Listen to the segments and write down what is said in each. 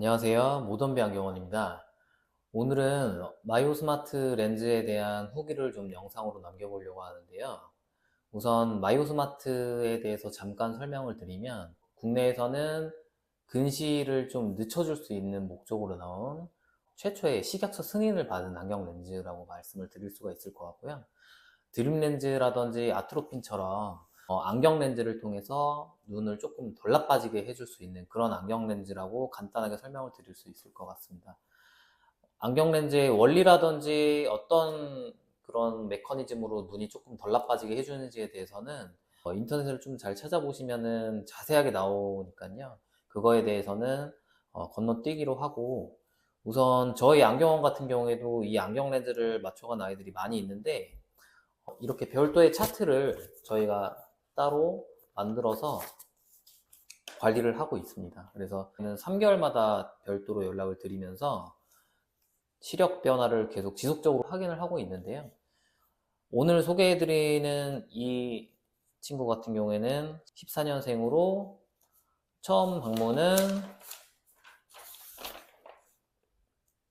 안녕하세요. 모던비 안경원입니다. 오늘은 마이오 스마트 렌즈에 대한 후기를 좀 영상으로 남겨보려고 하는데요. 우선 마이오 스마트에 대해서 잠깐 설명을 드리면 국내에서는 근시를 좀 늦춰줄 수 있는 목적으로 나온 최초의 식약처 승인을 받은 안경 렌즈라고 말씀을 드릴 수가 있을 것 같고요. 드림 렌즈라든지 아트로핀처럼 안경 렌즈를 통해서 눈을 조금 덜 나빠지게 해줄 수 있는 그런 안경 렌즈라고 간단하게 설명을 드릴 수 있을 것 같습니다. 안경 렌즈의 원리라든지 어떤 그런 메커니즘으로 눈이 조금 덜 나빠지게 해주는지에 대해서는 인터넷을 좀 잘 찾아보시면은 자세하게 나오니까요. 그거에 대해서는 건너뛰기로 하고, 우선 저희 안경원 같은 경우에도 이 안경 렌즈를 맞춰간 아이들이 많이 있는데, 이렇게 별도의 차트를 저희가 따로 만들어서 관리를 하고 있습니다. 그래서 3개월마다 별도로 연락을 드리면서 시력 변화를 계속 지속적으로 확인을 하고 있는데요. 오늘 소개해드리는 이 친구 같은 경우에는 14년생으로 처음 방문은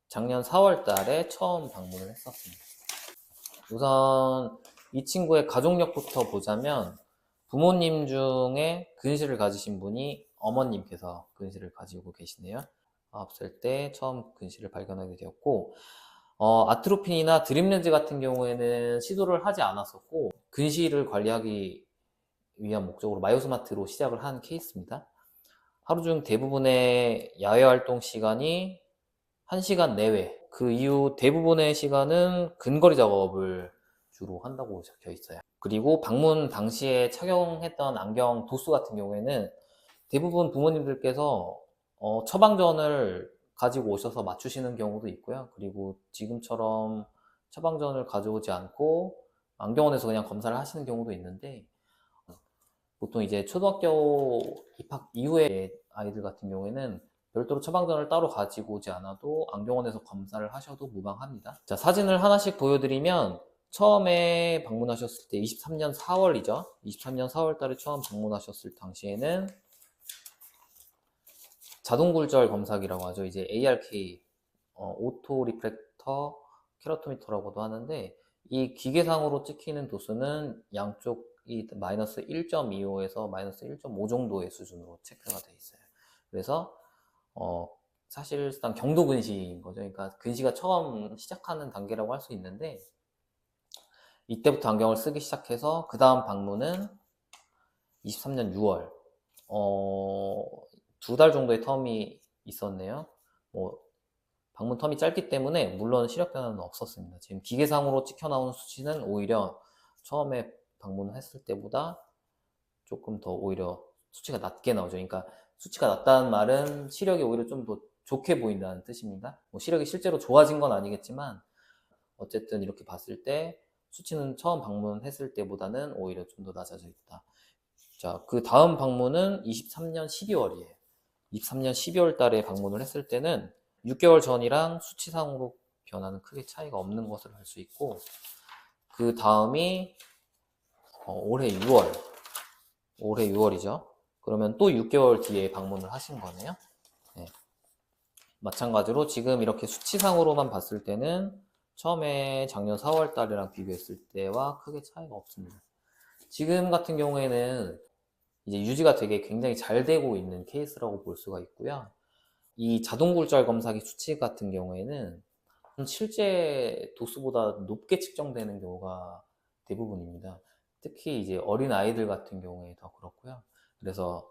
작년 4월 달에 처음 방문을 했었습니다. 우선 이 친구의 가족력부터 보자면 부모님 중에 근시를 가지신 분이 어머님께서 근시를 가지고 계시네요. 9살 때 처음 근시를 발견하게 되었고, 아트로핀이나 드림렌즈 같은 경우에는 시도를 하지 않았었고, 근시를 관리하기 위한 목적으로 마이오스마트로 시작을 한 케이스입니다. 하루 중 대부분의 야외 활동 시간이 1시간 내외, 그 이후 대부분의 시간은 근거리 작업을 주로 한다고 적혀 있어요. 그리고 방문 당시에 착용했던 안경 도수 같은 경우에는 대부분 부모님들께서 처방전을 가지고 오셔서 맞추시는 경우도 있고요. 그리고 지금처럼 처방전을 가져오지 않고 안경원에서 그냥 검사를 하시는 경우도 있는데, 보통 이제 초등학교 입학 이후에 아이들 같은 경우에는 별도로 처방전을 따로 가지고 오지 않아도 안경원에서 검사를 하셔도 무방합니다. 자, 사진을 하나씩 보여드리면, 처음에 방문하셨을 때 23년 4월이죠. 23년 4월 달에 처음 방문하셨을 당시에는 자동굴절 검사기라고 하죠. 이제 ARK, 오토 리프렉터 케라토미터라고도 하는데, 이 기계상으로 찍히는 도수는 양쪽이 마이너스 1.25에서 마이너스 1.5 정도의 수준으로 체크가 돼 있어요. 그래서 사실상 경도 근시인 거죠. 그러니까 근시가 처음 시작하는 단계라고 할 수 있는데, 이때부터 안경을 쓰기 시작해서 그 다음 방문은 23년 6월, 2달 정도의 텀이 있었네요. 뭐 방문 텀이 짧기 때문에 물론 시력 변화는 없었습니다. 지금 기계상으로 찍혀 나오는 수치는 오히려 처음에 방문했을 때보다 조금 더 오히려 수치가 낮게 나오죠. 그러니까 수치가 낮다는 말은 시력이 오히려 좀 더 좋게 보인다는 뜻입니다. 뭐 시력이 실제로 좋아진 건 아니겠지만 어쨌든 이렇게 봤을 때 수치는 처음 방문했을 때보다는 오히려 좀 더 낮아져 있다. 자, 그 다음 방문은 23년 12월이에요. 23년 12월 달에 방문을 했을 때는 6개월 전이랑 수치상으로 변화는 크게 차이가 없는 것을 알 수 있고, 그 다음이 올해 6월, 올해 6월이죠. 그러면 또 6개월 뒤에 방문을 하신 거네요. 네. 마찬가지로 지금 이렇게 수치상으로만 봤을 때는 처음에 작년 4월 달이랑 비교했을 때와 크게 차이가 없습니다. 지금 같은 경우에는 이제 유지가 되게 굉장히 잘 되고 있는 케이스라고 볼 수가 있고요. 이 자동굴절 검사기 수치 같은 경우에는 실제 도수보다 높게 측정되는 경우가 대부분입니다. 특히 이제 어린 아이들 같은 경우에 더 그렇고요. 그래서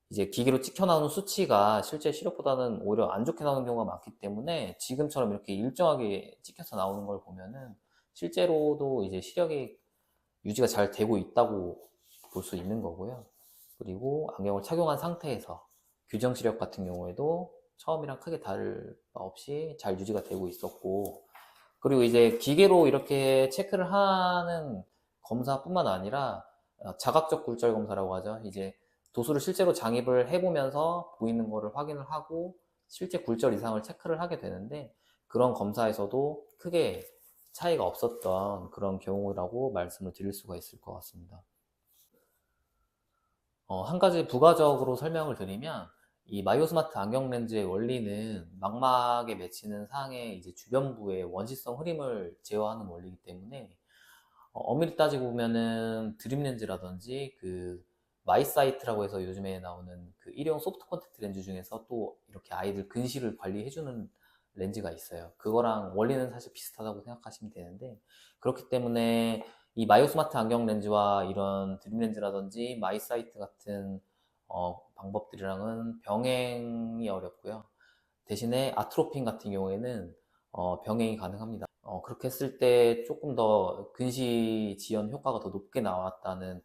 이제 기계로 찍혀 나오는 수치가 실제 시력보다는 오히려 안 좋게 나오는 경우가 많기 때문에 지금처럼 이렇게 일정하게 찍혀서 나오는 걸 보면은 실제로도 이제 시력이 유지가 잘 되고 있다고 볼 수 있는 거고요. 그리고 안경을 착용한 상태에서 규정 시력 같은 경우에도 처음이랑 크게 다를 바 없이 잘 유지가 되고 있었고, 그리고 이제 기계로 이렇게 체크를 하는 검사뿐만 아니라 자각적 굴절 검사라고 하죠. 이제 도수를 실제로 장입을 해보면서 보이는 거를 확인을 하고 실제 굴절 이상을 체크를 하게 되는데, 그런 검사에서도 크게 차이가 없었던 그런 경우라고 말씀을 드릴 수가 있을 것 같습니다. 한 가지 부가적으로 설명을 드리면, 이 마이오스마트 안경 렌즈의 원리는 망막에 맺히는 상의 이제 주변부의 원시성 흐림을 제어하는 원리이기 때문에 엄밀히 따지고 보면은 드림 렌즈라든지 그 마이사이트라고 해서 요즘에 나오는 그 일회용 소프트 콘택트 렌즈 중에서 또 이렇게 아이들 근시를 관리해주는 렌즈가 있어요. 그거랑 원리는 사실 비슷하다고 생각하시면 되는데, 그렇기 때문에 이 마이오스마트 안경 렌즈와 이런 드림 렌즈라든지 마이사이트 같은 방법들이랑은 병행이 어렵고요. 대신에 아트로핀 같은 경우에는 병행이 가능합니다. 그렇게 했을 때 조금 더 근시 지연 효과가 더 높게 나왔다는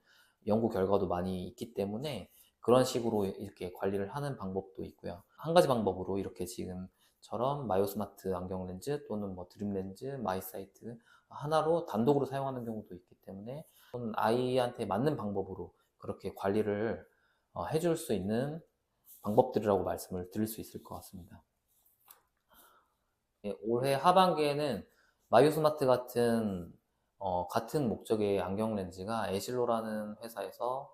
연구 결과도 많이 있기 때문에 그런 식으로 이렇게 관리를 하는 방법도 있고요. 한 가지 방법으로 이렇게 지금처럼 마이오스마트 안경 렌즈 또는 뭐 드림 렌즈, 마이사이트 하나로 단독으로 사용하는 경우도 있기 때문에 아이한테 맞는 방법으로 그렇게 관리를 해줄 수 있는 방법들이라고 말씀을 드릴 수 있을 것 같습니다. 예, 올해 하반기에는 마이오스마트 같은 목적의 안경 렌즈가 에실로라는 회사에서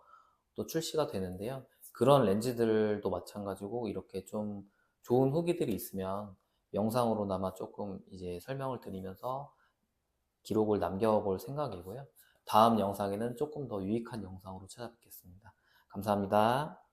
또 출시가 되는데요. 그런 렌즈들도 마찬가지고 이렇게 좀 좋은 후기들이 있으면 영상으로나마 조금 이제 설명을 드리면서 기록을 남겨볼 생각이고요. 다음 영상에는 조금 더 유익한 영상으로 찾아뵙겠습니다. 감사합니다.